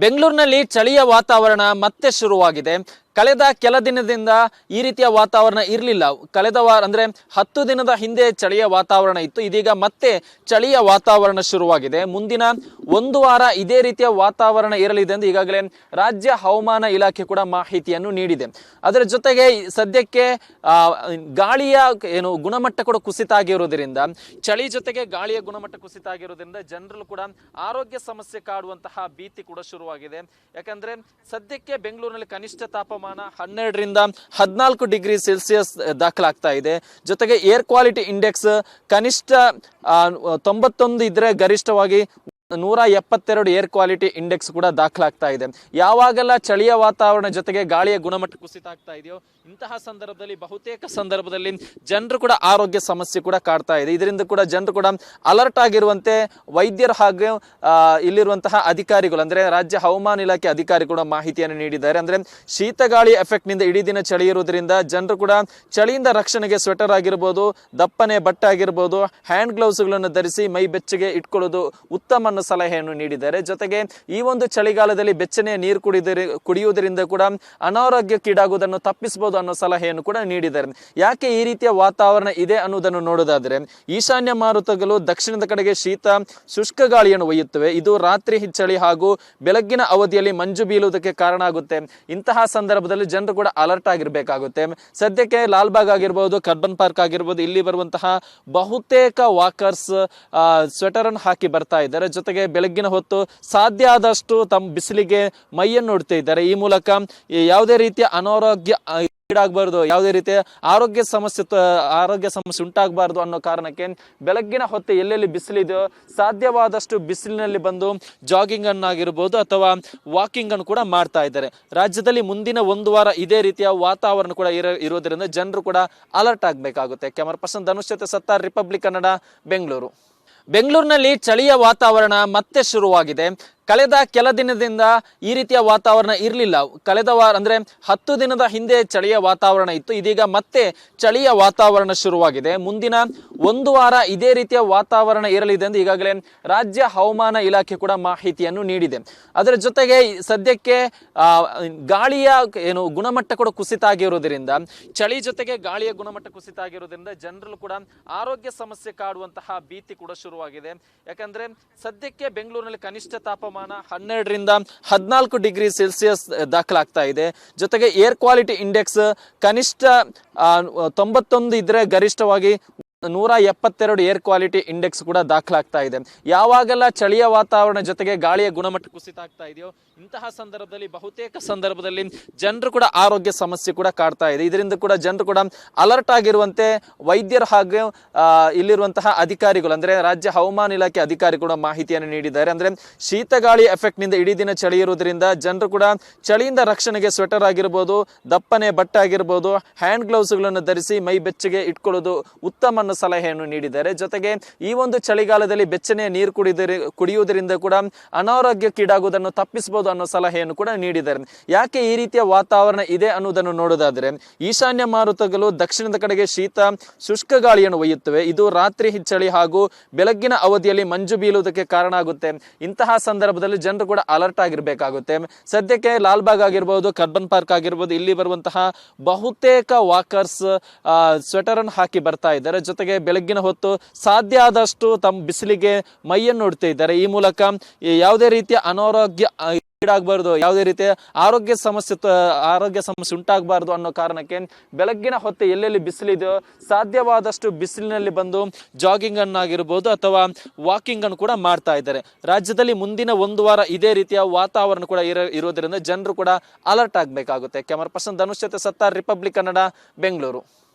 ಬೆಂಗಳೂರಿನಲ್ಲಿ ಚಳಿಯ ವಾತಾವರಣ ಮತ್ತೆ ಶುರುವಾಗಿದೆ. ಕಳೆದ ಕೆಲ ದಿನದಿಂದ ಈ ರೀತಿಯ ವಾತಾವರಣ ಇರಲಿಲ್ಲ. ಕಳೆದ ವಾರ ಅಂದ್ರೆ 10 ದಿನದ ಹಿಂದೆ ಚಳಿಯ ವಾತಾವರಣ ಇತ್ತು. ಇದೀಗ ಮತ್ತೆ ಚಳಿಯ ವಾತಾವರಣ ಶುರುವಾಗಿದೆ. ಮುಂದಿನ 1 ವಾರ ಇದೇ ರೀತಿಯ ವಾತಾವರಣ ಇರಲಿದೆ ಎಂದು ಈಗಾಗಲೇ ರಾಜ್ಯ ಹವಾಮಾನ ಇಲಾಖೆ ಕೂಡ ಮಾಹಿತಿಯನ್ನು ನೀಡಿದೆ. ಅದರ ಜೊತೆಗೆ ಸದ್ಯಕ್ಕೆ ಗಾಳಿಯ ಗುಣಮಟ್ಟ ಕೂಡ ಕುಸಿತ ಆಗಿರುವುದರಿಂದ, ಚಳಿ ಜೊತೆಗೆ ಗಾಳಿಯ ಗುಣಮಟ್ಟ ಕುಸಿತ ಆಗಿರುವುದರಿಂದ ಜನರಲ್ಲೂ ಕೂಡ ಆರೋಗ್ಯ ಸಮಸ್ಯೆ ಕಾಡುವಂತಹ ಭೀತಿ ಕೂಡ ಶುರುವಾಗಿದೆ. ಯಾಕಂದ್ರೆ ಸದ್ಯಕ್ಕೆ ಬೆಂಗಳೂರಿನಲ್ಲಿ ಕನಿಷ್ಠ ತಾಪಮಾನ 12 ರಿಂದ 14 ಡಿಗ್ರಿ ಸೆಲ್ಸಿಯಸ್ ದಾಖಲಾಗ್ತಾ ಇದೆ. ಜೊತೆಗೆ ಏರ್ ಕ್ವಾಲಿಟಿ ಇಂಡೆಕ್ಸ್ ಕನಿಷ್ಠ 91 ಇದ್ರೆ ಗರಿಷ್ಠವಾಗಿ 172 ಏರ್ ಕ್ವಾಲಿಟಿ ಇಂಡೆಕ್ಸ್ ಕೂಡ ದಾಖಲಾಗ್ತಾ ಇದೆ. ಯಾವಾಗೆಲ್ಲ ಚಳಿಯ ವಾತಾವರಣ ಜೊತೆಗೆ ಗಾಳಿಯ ಗುಣಮಟ್ಟ ಕುಸಿತ ಆಗ್ತಾ ಇದೆಯೋ ಇಂತಹ ಸಂದರ್ಭದಲ್ಲಿ ಬಹುತೇಕ ಸಂದರ್ಭದಲ್ಲಿ ಜನರು ಕೂಡ ಆರೋಗ್ಯ ಸಮಸ್ಯೆ ಕೂಡ ಕಾಡ್ತಾ ಇದೆ. ಇದರಿಂದ ಕೂಡ ಜನರು ಕೂಡ ಅಲರ್ಟ್ ಆಗಿರುವಂತೆ ವೈದ್ಯರು ಹಾಗೂ ಇಲ್ಲಿರುವಂತಹ ಅಧಿಕಾರಿಗಳು ಅಂದ್ರೆ ರಾಜ್ಯ ಹವಾಮಾನ ಇಲಾಖೆ ಅಧಿಕಾರಿ ಕೂಡ ಮಾಹಿತಿಯನ್ನು ನೀಡಿದ್ದಾರೆ. ಅಂದ್ರೆ ಶೀತಗಾಳಿ ಎಫೆಕ್ಟ್ ನಿಂದ ಇಡೀ ದಿನ ಚಳಿ ಇರುವುದರಿಂದ ಜನರು ಕೂಡ ಚಳಿಯಿಂದ ರಕ್ಷಣೆಗೆ ಸ್ವೆಟರ್ ಆಗಿರ್ಬೋದು, ದಪ್ಪನೆ ಬಟ್ಟೆ ಆಗಿರ್ಬೋದು, ಹ್ಯಾಂಡ್ ಗ್ಲೌಸ್ ಗಳನ್ನು ಧರಿಸಿ ಮೈ ಬೆಚ್ಚಗೆ ಇಟ್ಕೊಳ್ಳೋದು ಉತ್ತಮ ಸಲಹೆಯನ್ನು ನೀಡಿದ್ದಾರೆ. ಜೊತೆಗೆ ಈ ಒಂದು ಚಳಿಗಾಲದಲ್ಲಿ ಬೆಚ್ಚನೆಯ ನೀರು ಕುಡಿಯುವುದರಿಂದ ಕೂಡ ಅನಾರೋಗ್ಯಕ್ಕೀಡಾಗುವುದನ್ನು ತಪ್ಪಿಸಬಹುದು ಅನ್ನೋ ಸಲಹೆಯನ್ನು ಕೂಡ ನೀಡಿದ್ದಾರೆ. ಯಾಕೆ ಈ ರೀತಿಯ ವಾತಾವರಣ ಇದೆ ಅನ್ನೋದನ್ನು ನೋಡೋದಾದ್ರೆ, ಈಶಾನ್ಯ ಮಾರುತಗಳು ದಕ್ಷಿಣದ ಕಡೆಗೆ ಶೀತ ಶುಷ್ಕ ಗಾಳಿಯನ್ನು ಒಯ್ಯುತ್ತವೆ. ಇದು ರಾತ್ರಿ ಚಳಿ ಹಾಗೂ ಬೆಳಗ್ಗಿನ ಅವಧಿಯಲ್ಲಿ ಮಂಜು ಬೀಳುವುದಕ್ಕೆ ಕಾರಣ ಆಗುತ್ತೆ. ಇಂತಹ ಸಂದರ್ಭದಲ್ಲಿ ಜನರು ಕೂಡ ಅಲರ್ಟ್ ಆಗಿರ್ಬೇಕಾಗುತ್ತೆ. ಸದ್ಯಕ್ಕೆ ಲಾಲ್ಬಾಗ್ ಆಗಿರ್ಬೋದು, ಕಬ್ಬನ್ ಪಾರ್ಕ್ ಆಗಿರ್ಬೋದು, ಇಲ್ಲಿ ಬರುವಂತಹ ಬಹುತೇಕ ವಾಕರ್ಸ್ ಸ್ವೆಟರ್ ಅನ್ನು ಹಾಕಿ ಬರ್ತಾ ಇದ್ದಾರೆ. ಜೊತೆಗೆ ಬೆಳಗ್ಗಿನ ಹೊತ್ತು ಸಾಧ್ಯ ಆದಷ್ಟು ತಮ್ಮ ಬಿಸಿಲಿಗೆ ಮೈಯನ್ನು ನೋಡ್ತಾ ಇದ್ದಾರೆ. ಈ ಮೂಲಕ ಯಾವುದೇ ರೀತಿಯ ಅನಾರೋಗ್ಯ ಈಡಾಗಬಾರ್ದು, ಯಾವುದೇ ರೀತಿಯ ಆರೋಗ್ಯ ಸಮಸ್ಯೆ ಉಂಟಾಗಬಾರ್ದು ಅನ್ನೋ ಕಾರಣಕ್ಕೆ ಬೆಳಗ್ಗಿನ ಹೊತ್ತು ಎಲ್ಲೆಲ್ಲಿ ಬಿಸಿಲಿದೆಯೋ ಸಾಧ್ಯವಾದಷ್ಟು ಬಿಸಿಲಿನಲ್ಲಿ ಬಂದು ಜಾಗಿಂಗ್ ಅನ್ನಾಗಿರ್ಬೋದು ಅಥವಾ ವಾಕಿಂಗ್ ಅನ್ನು ಕೂಡ ಮಾಡ್ತಾ ಇದ್ದಾರೆ. ರಾಜ್ಯದಲ್ಲಿ ಮುಂದಿನ 1 ವಾರ ಇದೇ ರೀತಿಯ ವಾತಾವರಣ ಕೂಡ ಇರೋದ್ರಿಂದ ಜನರು ಕೂಡ ಅಲರ್ಟ್ ಆಗಬೇಕಾಗುತ್ತೆ. ಕ್ಯಾಮರಾ ಪರ್ಸನ್ ಧನುಷ್ ಜೊತೆ ಸತ್ತಾರ್, ರಿಪಬ್ಲಿಕ್ ಕನ್ನಡ, ಬೆಂಗಳೂರು. ಬೆಂಗಳೂರಿನಲ್ಲಿ ಚಳಿಯ ವಾತಾವರಣ ಮತ್ತೆ ಶುರುವಾಗಿದೆ. ಕಳೆದ ಕೆಲ ದಿನದಿಂದ ಈ ರೀತಿಯ ವಾತಾವರಣ ಇರಲಿಲ್ಲ. ಕಳೆದ ವಾರ ಅಂದ್ರೆ 10 ದಿನದ ಹಿಂದೆ ಚಳಿಯ ವಾತಾವರಣ ಇತ್ತು. ಇದೀಗ ಮತ್ತೆ ಚಳಿಯ ವಾತಾವರಣ ಶುರುವಾಗಿದೆ. ಮುಂದಿನ 1 ವಾರ ಇದೇ ರೀತಿಯ ವಾತಾವರಣ ಇರಲಿದೆ ಎಂದು ಈಗಾಗಲೇ ರಾಜ್ಯ ಹವಾಮಾನ ಇಲಾಖೆ ಕೂಡ ಮಾಹಿತಿಯನ್ನು ನೀಡಿದೆ. ಅದರ ಜೊತೆಗೆ ಸದ್ಯಕ್ಕೆ ಗಾಳಿಯ ಗುಣಮಟ್ಟ ಕೂಡ ಕುಸಿತ ಆಗಿರುವುದರಿಂದ, ಚಳಿ ಜೊತೆಗೆ ಗಾಳಿಯ ಗುಣಮಟ್ಟ ಕುಸಿತ ಆಗಿರುವುದರಿಂದ ಜನರಲ್ಲೂ ಕೂಡ ಆರೋಗ್ಯ ಸಮಸ್ಯೆ ಕಾಡುವಂತಹ ಭೀತಿ ಕೂಡ ಶುರುವಾಗಿದೆ. ಯಾಕಂದ್ರೆ ಸದ್ಯಕ್ಕೆ ಬೆಂಗಳೂರಿನಲ್ಲಿ ಕನಿಷ್ಠ ತಾಪಮಾನ 12 ರಿಂದ 14 ಡಿಗ್ರಿ ಸೆಲ್ಸಿಯಸ್ ದಾಖಲಾಗ್ತಾ ಇದೆ. ಜೊತೆಗೆ ಏರ್ ಕ್ವಾಲಿಟಿ ಇಂಡೆಕ್ಸ್ ಕನಿಷ್ಠ 91 ಇದ್ರೆ ಗರಿಷ್ಠವಾಗಿ 172 ಏರ್ ಕ್ವಾಲಿಟಿ ಇಂಡೆಕ್ಸ್ ಕೂಡ ದಾಖಲಾಗ್ತಾ ಇದೆ. ಯಾವಾಗೆಲ್ಲ ಚಳಿಯ ವಾತಾವರಣ ಜೊತೆಗೆ ಗಾಳಿಯ ಗುಣಮಟ್ಟ ಕುಸಿತ ಆಗ್ತಾ ಇದೆಯೋ ಇಂತಹ ಸಂದರ್ಭದಲ್ಲಿ ಬಹುತೇಕ ಸಂದರ್ಭದಲ್ಲಿ ಜನರು ಕೂಡ ಆರೋಗ್ಯ ಸಮಸ್ಯೆ ಕೂಡ ಕಾಡ್ತಾ ಇದೆ. ಇದರಿಂದ ಕೂಡ ಜನರು ಕೂಡ ಅಲರ್ಟ್ ಆಗಿರುವಂತೆ ವೈದ್ಯರು ಹಾಗೂ ಇಲ್ಲಿರುವಂತಹ ಅಧಿಕಾರಿಗಳು ಅಂದ್ರೆ ರಾಜ್ಯ ಹವಾಮಾನ ಇಲಾಖೆ ಅಧಿಕಾರಿ ಕೂಡ ಮಾಹಿತಿಯನ್ನು ನೀಡಿದ್ದಾರೆ. ಅಂದ್ರೆ ಶೀತಗಾಳಿ ಎಫೆಕ್ಟ್ ನಿಂದ ಇಡೀ ದಿನ ಚಳಿ ಇರುವುದರಿಂದ ಜನರು ಕೂಡ ಚಳಿಯಿಂದ ರಕ್ಷಣೆಗೆ ಸ್ವೆಟರ್ ಆಗಿರ್ಬೋದು, ದಪ್ಪನೆ ಬಟ್ಟೆ ಆಗಿರ್ಬೋದು, ಹ್ಯಾಂಡ್ ಗ್ಲೌಸ್ ಗಳನ್ನು ಧರಿಸಿ ಮೈ ಬೆಚ್ಚಗೆ ಇಟ್ಕೊಳ್ಳೋದು ಉತ್ತಮ ಸಲಹೆಯನ್ನು ನೀಡಿದ್ದಾರೆ. ಜೊತೆಗೆ ಈ ಒಂದು ಚಳಿಗಾಲದಲ್ಲಿ ಬೆಚ್ಚನೆಯ ನೀರು ಕುಡಿಯುವುದರಿಂದ ಕೂಡ ಅನಾರೋಗ್ಯಕ್ಕೀಡಾಗುವುದನ್ನು ತಪ್ಪಿಸಬಹುದು ಅನ್ನೋ ಸಲಹೆಯನ್ನು ಕೂಡ ನೀಡಿದ್ದಾರೆ. ಯಾಕೆ ಈ ರೀತಿಯ ವಾತಾವರಣ ಇದೆ ಅನ್ನೋದನ್ನು ನೋಡೋದಾದ್ರೆ, ಈಶಾನ್ಯ ಮಾರುತಗಳು ದಕ್ಷಿಣದ ಕಡೆಗೆ ಶೀತ ಶುಷ್ಕ ಗಾಳಿಯನ್ನು ಒಯ್ಯುತ್ತವೆ. ಇದು ರಾತ್ರಿ ಚಳಿ ಹಾಗೂ ಬೆಳಗ್ಗಿನ ಅವಧಿಯಲ್ಲಿ ಮಂಜು ಬೀಳುವುದಕ್ಕೆ ಕಾರಣ ಆಗುತ್ತೆ. ಇಂತಹ ಸಂದರ್ಭದಲ್ಲಿ ಜನರು ಕೂಡ ಅಲರ್ಟ್ ಆಗಿರ್ಬೇಕಾಗುತ್ತೆ. ಸದ್ಯಕ್ಕೆ ಲಾಲ್ಬಾಗ್ ಆಗಿರ್ಬೋದು, ಕಬ್ಬನ್ ಪಾರ್ಕ್ ಆಗಿರ್ಬೋದು, ಇಲ್ಲಿ ಬರುವಂತಹ ಬಹುತೇಕ ವಾಕರ್ಸ್ ಸ್ವೆಟರ್ ಅನ್ನು ಹಾಕಿ ಬರ್ತಾ ಇದ್ದಾರೆ. ಜೊತೆಗೆ ಬೆಳಗ್ಗಿನ ಹೊತ್ತು ಸಾಧ್ಯ ಆದಷ್ಟು ತಮ್ಮ ಬಿಸಿಲಿಗೆ ಮೈಯನ್ನು ನೋಡ್ತಾ ಇದ್ದಾರೆ. ಈ ಮೂಲಕ ಯಾವುದೇ ರೀತಿಯ ಅನಾರೋಗ್ಯ ಈಡಾಗಬಾರ್ದು, ಯಾವುದೇ ರೀತಿಯ ಆರೋಗ್ಯ ಸಮಸ್ಯೆ ಉಂಟಾಗಬಾರ್ದು ಅನ್ನೋ ಕಾರಣಕ್ಕೆ ಬೆಳಗ್ಗಿನ ಹೊತ್ತು ಎಲ್ಲೆಲ್ಲಿ ಬಿಸಿಲಿದೆಯೋ ಸಾಧ್ಯವಾದಷ್ಟು ಬಿಸಿಲಿನಲ್ಲಿ ಬಂದು ಜಾಗಿಂಗ್ ಅನ್ನಾಗಿರ್ಬೋದು ಅಥವಾ ವಾಕಿಂಗ್ ಅನ್ನು ಕೂಡ ಮಾಡ್ತಾ ಇದ್ದಾರೆ. ರಾಜ್ಯದಲ್ಲಿ ಮುಂದಿನ 1 ವಾರ ಇದೇ ರೀತಿಯ ವಾತಾವರಣ ಕೂಡ ಇರೋದ್ರಿಂದ ಜನರು ಕೂಡ ಅಲರ್ಟ್ ಆಗಬೇಕಾಗುತ್ತೆ. ಕ್ಯಾಮರಾ ಪರ್ಸನ್ ಧನುಷ್ ಜೊತೆ ಸತ್ತಾರ್, ರಿಪಬ್ಲಿಕ್ ಕನ್ನಡ, ಬೆಂಗಳೂರು.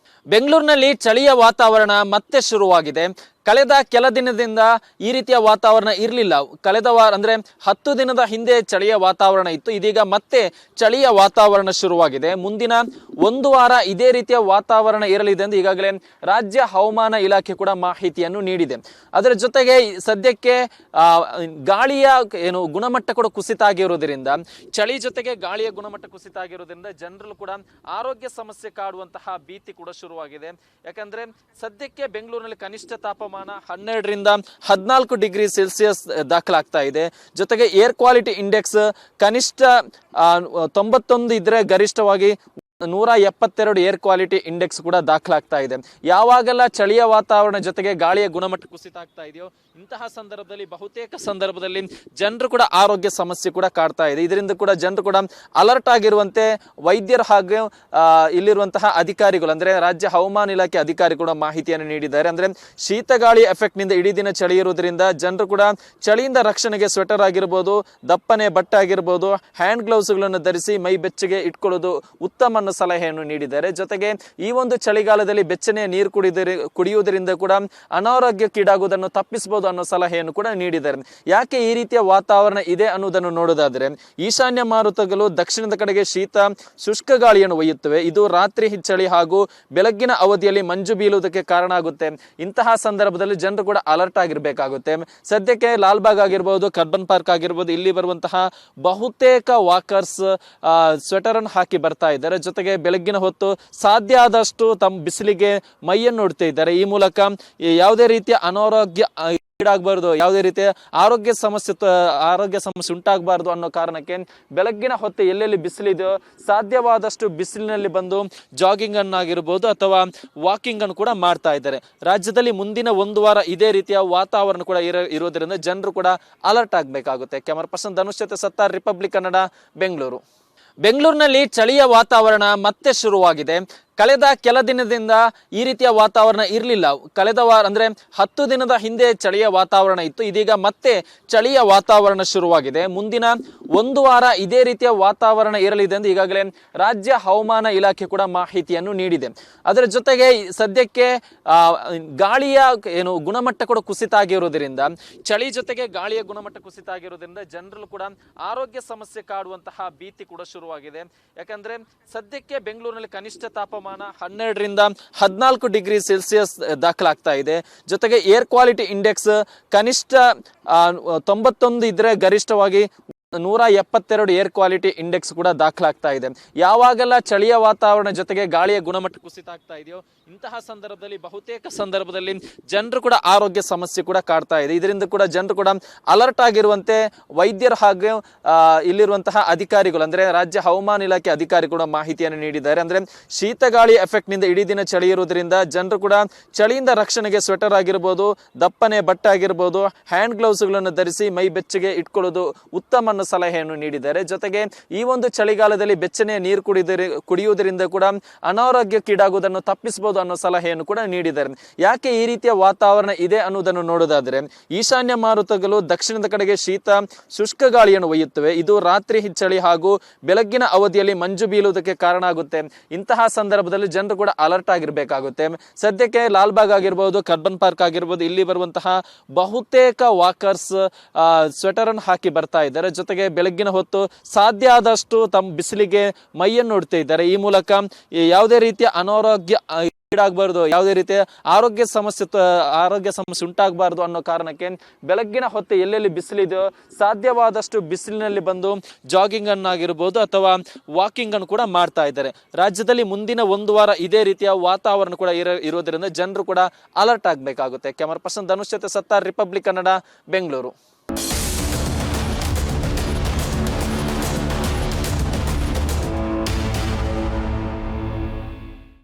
ಬೆಂಗಳೂರಿನಲ್ಲಿ ಚಳಿಯ ವಾತಾವರಣ ಮತ್ತೆ ಶುರುವಾಗಿದೆ. ಕಳೆದ ಕೆಲ ದಿನದಿಂದ ಈ ರೀತಿಯ ವಾತಾವರಣ ಇರಲಿಲ್ಲ. ಕಳೆದ ವಾರ ಅಂದ್ರೆ 10 ದಿನದ ಹಿಂದೆ ಚಳಿಯ ವಾತಾವರಣ ಇತ್ತು. ಇದೀಗ ಮತ್ತೆ ಚಳಿಯ ವಾತಾವರಣ ಶುರುವಾಗಿದೆ. ಮುಂದಿನ 1 ವಾರ ಇದೇ ರೀತಿಯ ವಾತಾವರಣ ಇರಲಿದೆ ಎಂದು ಈಗಾಗಲೇ ರಾಜ್ಯ ಹವಾಮಾನ ಇಲಾಖೆ ಕೂಡ ಮಾಹಿತಿಯನ್ನು ನೀಡಿದೆ. ಅದರ ಜೊತೆಗೆ ಸದ್ಯಕ್ಕೆ ಗಾಳಿಯ ಗುಣಮಟ್ಟ ಕೂಡ ಕುಸಿತ ಆಗಿರುವುದರಿಂದ, ಚಳಿ ಜೊತೆಗೆ ಗಾಳಿಯ ಗುಣಮಟ್ಟ ಕುಸಿತ ಆಗಿರುವುದರಿಂದ ಜನರಲ್ಲೂ ಕೂಡ ಆರೋಗ್ಯ ಸಮಸ್ಯೆ ಕಾಡುವಂತಹ ಭೀತಿ ಕೂಡ ಶುರುವಾಗಿದೆ. ಯಾಕಂದ್ರೆ ಸದ್ಯಕ್ಕೆ ಬೆಂಗಳೂರಿನಲ್ಲಿ ಕನಿಷ್ಠ ತಾಪಮಾನ ತಾಪಮಾನ 12ರಿಂದ 14 ಡಿಗ್ರಿ ಸೆಲ್ಸಿಯಸ್ ದಾಖಲಾಗ್ತಾ ಇದೆ. ಜೊತೆಗೆ ಏರ್ ಕ್ವಾಲಿಟಿ ಇಂಡೆಕ್ಸ್ ಕನಿಷ್ಠ 91 ಇದ್ರೆ ಗರಿಷ್ಠವಾಗಿ 172 ಏರ್ ಕ್ವಾಲಿಟಿ ಇಂಡೆಕ್ಸ್ ಕೂಡ ದಾಖಲಾಗ್ತಾ ಇದೆ. ಯಾವಾಗೆಲ್ಲ ಚಳಿಯ ವಾತಾವರಣ ಜೊತೆಗೆ ಗಾಳಿಯ ಗುಣಮಟ್ಟ ಕುಸಿತ ಆಗ್ತಾ ಇದೆಯೋ ಇಂತಹ ಸಂದರ್ಭದಲ್ಲಿ ಬಹುತೇಕ ಸಂದರ್ಭದಲ್ಲಿ ಜನರು ಕೂಡ ಆರೋಗ್ಯ ಸಮಸ್ಯೆ ಕೂಡ ಕಾಡ್ತಾ ಇದೆ. ಇದರಿಂದ ಕೂಡ ಜನರು ಕೂಡ ಅಲರ್ಟ್ ಆಗಿರುವಂತೆ ವೈದ್ಯರು ಹಾಗೂ ಇಲ್ಲಿರುವಂತಹ ಅಧಿಕಾರಿಗಳು ಅಂದ್ರೆ ರಾಜ್ಯ ಹವಾಮಾನ ಇಲಾಖೆ ಅಧಿಕಾರಿ ಕೂಡ ಮಾಹಿತಿಯನ್ನು ನೀಡಿದ್ದಾರೆ. ಅಂದ್ರೆ ಶೀತ ಗಾಳಿ ಎಫೆಕ್ಟ್ ನಿಂದ ಇಡೀ ದಿನ ಚಳಿ ಇರುವುದರಿಂದ ಜನರು ಕೂಡ ಚಳಿಯಿಂದ ರಕ್ಷಣೆಗೆ ಸ್ವೆಟರ್ ಆಗಿರ್ಬೋದು, ದಪ್ಪನೆ ಬಟ್ಟೆ ಆಗಿರ್ಬೋದು, ಹ್ಯಾಂಡ್ ಗ್ಲೌಸ್ಗಳನ್ನು ಧರಿಸಿ ಮೈ ಬೆಚ್ಚಗೆ ಇಟ್ಕೊಳ್ಳೋದು ಉತ್ತಮ ಸಲಹೆಯನ್ನು ನೀಡಿದ್ದಾರೆ. ಜೊತೆಗೆ ಈ ಒಂದು ಚಳಿಗಾಲದಲ್ಲಿ ಬೆಚ್ಚನೆಯ ನೀರು ಕುಡಿಯುವುದರಿಂದ ಕೂಡ ಅನಾರೋಗ್ಯಕ್ಕೀಡಾಗುವುದನ್ನು ತಪ್ಪಿಸಬಹುದು ಅನ್ನೋ ಸಲಹೆಯನ್ನು ಕೂಡ ನೀಡಿದ್ದಾರೆ. ಯಾಕೆ ಈ ರೀತಿಯ ವಾತಾವರಣ ಇದೆ ಅನ್ನೋದನ್ನು ನೋಡೋದಾದ್ರೆ ಈಶಾನ್ಯ ಮಾರುತಗಳು ದಕ್ಷಿಣದ ಕಡೆಗೆ ಶೀತ ಶುಷ್ಕ ಗಾಳಿಯನ್ನು ಒಯ್ಯುತ್ತವೆ. ಇದು ರಾತ್ರಿ ಚಳಿ ಹಾಗೂ ಬೆಳಗ್ಗಿನ ಅವಧಿಯಲ್ಲಿ ಮಂಜು ಬೀಳುವುದಕ್ಕೆ ಕಾರಣ ಆಗುತ್ತೆ. ಇಂತಹ ಸಂದರ್ಭದಲ್ಲಿ ಜನರು ಕೂಡ ಅಲರ್ಟ್ ಆಗಿರ್ಬೇಕಾಗುತ್ತೆ. ಸದ್ಯಕ್ಕೆ ಲಾಲ್ಬಾಗ್ ಆಗಿರ್ಬೋದು, ಕಬ್ಬನ್ ಪಾರ್ಕ್ ಆಗಿರ್ಬೋದು, ಇಲ್ಲಿ ಬರುವಂತಹ ಬಹುತೇಕ ವಾಕರ್ಸ್ ಸ್ವೆಟರ್ ಅನ್ನು ಹಾಕಿ ಬರ್ತಾ ಇದ್ದಾರೆ. ಜೊತೆಗೆ ಬೆಳಗ್ಗಿನ ಹೊತ್ತು ಸಾಧ್ಯ ಆದಷ್ಟು ತಮ್ಮ ಬಿಸಿಲಿಗೆ ಮೈಯನ್ನು ನೋಡ್ತಾ ಇದ್ದಾರೆ. ಈ ಮೂಲಕ ಯಾವುದೇ ರೀತಿಯ ಅನಾರೋಗ್ಯ ಈಡಾಗಬಾರ್ದು, ಯಾವುದೇ ರೀತಿಯ ಆರೋಗ್ಯ ಸಮಸ್ಯೆ ಉಂಟಾಗಬಾರ್ದು ಅನ್ನೋ ಕಾರಣಕ್ಕೆ ಬೆಳಗ್ಗಿನ ಹೊತ್ತು ಎಲ್ಲೆಲ್ಲಿ ಬಿಸಿಲಿದೆಯೋ ಸಾಧ್ಯವಾದಷ್ಟು ಬಿಸಿಲಿನಲ್ಲಿ ಬಂದು ಜಾಗಿಂಗ್ ಅನ್ನಾಗಿರ್ಬೋದು ಅಥವಾ ವಾಕಿಂಗ್ ಅನ್ನು ಕೂಡ ಮಾಡ್ತಾ ಇದ್ದಾರೆ. ರಾಜ್ಯದಲ್ಲಿ ಮುಂದಿನ 1 ವಾರ ಇದೇ ರೀತಿಯ ವಾತಾವರಣ ಕೂಡ ಇರೋದ್ರಿಂದ ಜನರು ಕೂಡ ಅಲರ್ಟ್ ಆಗಬೇಕಾಗುತ್ತೆ. ಕ್ಯಾಮರಾ ಪರ್ಸನ್ ಧನುಷ್ ಜೊತೆ ಸತ್ತಾರ್, ರಿಪಬ್ಲಿಕ್ ಕನ್ನಡ, ಬೆಂಗಳೂರು. ಬೆಂಗಳೂರಿನಲ್ಲಿ ಚಳಿಯ ವಾತಾವರಣ ಮತ್ತೆ ಶುರುವಾಗಿದೆ. ಕಳೆದ ಕೆಲ ದಿನದಿಂದ ಈ ರೀತಿಯ ವಾತಾವರಣ ಇರಲಿಲ್ಲ. ಕಳೆದ ವಾರ ಅಂದ್ರೆ 10 ದಿನದ ಹಿಂದೆ ಚಳಿಯ ವಾತಾವರಣ ಇತ್ತು. ಇದೀಗ ಮತ್ತೆ ಚಳಿಯ ವಾತಾವರಣ ಶುರುವಾಗಿದೆ. ಮುಂದಿನ 1 ವಾರ ಇದೇ ರೀತಿಯ ವಾತಾವರಣ ಇರಲಿದೆ ಎಂದು ಈಗಾಗಲೇ ರಾಜ್ಯ ಹವಾಮಾನ ಇಲಾಖೆ ಕೂಡ ಮಾಹಿತಿಯನ್ನು ನೀಡಿದೆ. ಅದರ ಜೊತೆಗೆ ಸದ್ಯಕ್ಕೆ ಗಾಳಿಯ ಗುಣಮಟ್ಟ ಕೂಡ ಕುಸಿತ ಆಗಿರುವುದರಿಂದ, ಚಳಿ ಜೊತೆಗೆ ಗಾಳಿಯ ಗುಣಮಟ್ಟ ಕುಸಿತ ಆಗಿರುವುದರಿಂದ ಜನರಲ್ಲೂ ಕೂಡ ಆರೋಗ್ಯ ಸಮಸ್ಯೆ ಕಾಡುವಂತಹ ಭೀತಿ ಕೂಡ ಶುರುವಾಗಿದೆ. ಯಾಕಂದ್ರೆ ಸದ್ಯಕ್ಕೆ ಬೆಂಗಳೂರಿನಲ್ಲಿ ಕನಿಷ್ಠ ತಾಪಮಾನ 12ರಿಂದ 14 ಡಿಗ್ರಿ ಸೆಲ್ಸಿಯಸ್ ದಾಖಲಾಗ್ತಾ ಇದೆ. ಜೊತೆಗೆ ಏರ್ ಕ್ವಾಲಿಟಿ ಇಂಡೆಕ್ಸ್ ಕನಿಷ್ಠ 91 ಇದ್ರೆ ಗರಿಷ್ಠವಾಗಿ 172 ಏರ್ ಕ್ವಾಲಿಟಿ ಇಂಡೆಕ್ಸ್ ಕೂಡ ದಾಖಲಾಗ್ತಾ ಇದೆ. ಯಾವಾಗೆಲ್ಲ ಚಳಿಯ ವಾತಾವರಣ ಜೊತೆಗೆ ಗಾಳಿಯ ಗುಣಮಟ್ಟ ಕುಸಿತ ಆಗ್ತಾ ಇದೆಯೋ ಇಂತಹ ಸಂದರ್ಭದಲ್ಲಿ ಬಹುತೇಕ ಸಂದರ್ಭದಲ್ಲಿ ಜನರು ಕೂಡ ಆರೋಗ್ಯ ಸಮಸ್ಯೆ ಕೂಡ ಕಾಡ್ತಾ ಇದೆ. ಇದರಿಂದ ಕೂಡ ಜನರು ಕೂಡ ಅಲರ್ಟ್ ಆಗಿರುವಂತೆ ವೈದ್ಯರು ಹಾಗೂ ಇಲ್ಲಿರುವಂತಹ ಅಧಿಕಾರಿಗಳು ಅಂದ್ರೆ ರಾಜ್ಯ ಹವಾಮಾನ ಇಲಾಖೆ ಅಧಿಕಾರಿ ಕೂಡ ಮಾಹಿತಿಯನ್ನು ನೀಡಿದ್ದಾರೆ. ಅಂದ್ರೆ ಶೀತ ಗಾಳಿ ಎಫೆಕ್ಟ್ ನಿಂದ ಇಡೀ ದಿನ ಚಳಿ ಇರುವುದರಿಂದ ಜನರು ಕೂಡ ಚಳಿಯಿಂದ ರಕ್ಷಣೆಗೆ ಸ್ವೆಟರ್ ಆಗಿರ್ಬೋದು, ದಪ್ಪನೆ ಬಟ್ಟೆ ಆಗಿರ್ಬೋದು, ಹ್ಯಾಂಡ್ ಗ್ಲೌಸ್ಗಳನ್ನು ಧರಿಸಿ ಮೈ ಬೆಚ್ಚಗೆ ಇಟ್ಕೊಳ್ಳೋದು ಉತ್ತಮ ಸಲಹೆಯನ್ನು ನೀಡಿದ್ದಾರೆ. ಜೊತೆಗೆ ಈ ಒಂದು ಚಳಿಗಾಲದಲ್ಲಿ ಬೆಚ್ಚನೆಯ ನೀರು ಕುಡಿಯುವುದರಿಂದ ಕೂಡ ಅನಾರೋಗ್ಯಕ್ಕೀಡಾಗುವುದನ್ನು ತಪ್ಪಿಸಬಹುದು ಅನ್ನೋ ಸಲಹೆಯನ್ನು ಕೂಡ ನೀಡಿದ್ದಾರೆ. ಯಾಕೆ ಈ ರೀತಿಯ ವಾತಾವರಣ ಇದೆ ಅನ್ನೋದನ್ನು ನೋಡೋದಾದ್ರೆ ಈಶಾನ್ಯ ಮಾರುತಗಳು ದಕ್ಷಿಣದ ಕಡೆಗೆ ಶೀತ ಶುಷ್ಕ ಗಾಳಿಯನ್ನು ಒಯ್ಯುತ್ತವೆ. ಇದು ರಾತ್ರಿ ಚಳಿ ಹಾಗೂ ಬೆಳಗ್ಗಿನ ಅವಧಿಯಲ್ಲಿ ಮಂಜು ಬೀಳುವುದಕ್ಕೆ ಕಾರಣ ಆಗುತ್ತೆ. ಇಂತಹ ಸಂದರ್ಭದಲ್ಲಿ ಜನರು ಕೂಡ ಅಲರ್ಟ್ ಆಗಿರ್ಬೇಕಾಗುತ್ತೆ. ಸದ್ಯಕ್ಕೆ ಲಾಲ್ಬಾಗ್ ಆಗಿರ್ಬೋದು, ಕಬ್ಬನ್ ಪಾರ್ಕ್ ಆಗಿರ್ಬೋದು, ಇಲ್ಲಿ ಬರುವಂತಹ ಬಹುತೇಕ ವಾಕರ್ಸ್ ಸ್ವೆಟರ್ ಅನ್ನು ಹಾಕಿ ಬರ್ತಾ ಇದ್ದಾರೆ. ಜೊತೆಗೆ ಬೆಳಗ್ಗಿನ ಹೊತ್ತು ಸಾಧ್ಯ ಆದಷ್ಟು ತಮ್ಮ ಬಿಸಿಲಿಗೆ ಮೈಯನ್ನು ನೋಡ್ತಾ ಇದ್ದಾರೆ. ಈ ಮೂಲಕ ಯಾವುದೇ ರೀತಿಯ ಅನಾರೋಗ್ಯ ಈಡಾಗಬಾರ್ದು, ಯಾವುದೇ ರೀತಿಯ ಆರೋಗ್ಯ ಸಮಸ್ಯೆ ಉಂಟಾಗಬಾರ್ದು ಅನ್ನೋ ಕಾರಣಕ್ಕೆ ಬೆಳಗ್ಗಿನ ಹೊತ್ತು ಎಲ್ಲೆಲ್ಲಿ ಬಿಸಿಲಿದೆಯೋ ಸಾಧ್ಯವಾದಷ್ಟು ಬಿಸಿಲಿನಲ್ಲಿ ಬಂದು ಜಾಗಿಂಗ್ ಅನ್ನಾಗಿರ್ಬೋದು ಅಥವಾ ವಾಕಿಂಗ್ ಅನ್ನು ಕೂಡ ಮಾಡ್ತಾ ಇದ್ದಾರೆ. ರಾಜ್ಯದಲ್ಲಿ ಮುಂದಿನ 1 ವಾರ ಇದೇ ರೀತಿಯ ವಾತಾವರಣ ಕೂಡ ಇರೋದ್ರಿಂದ ಜನರು ಕೂಡ ಅಲರ್ಟ್ ಆಗಬೇಕಾಗುತ್ತೆ. ಕ್ಯಾಮರಾ ಪರ್ಸನ್ ಧನುಷ್ ಜೊತೆ ಸತ್ತಾರ್, ರಿಪಬ್ಲಿಕ್ ಕನ್ನಡ, ಬೆಂಗಳೂರು.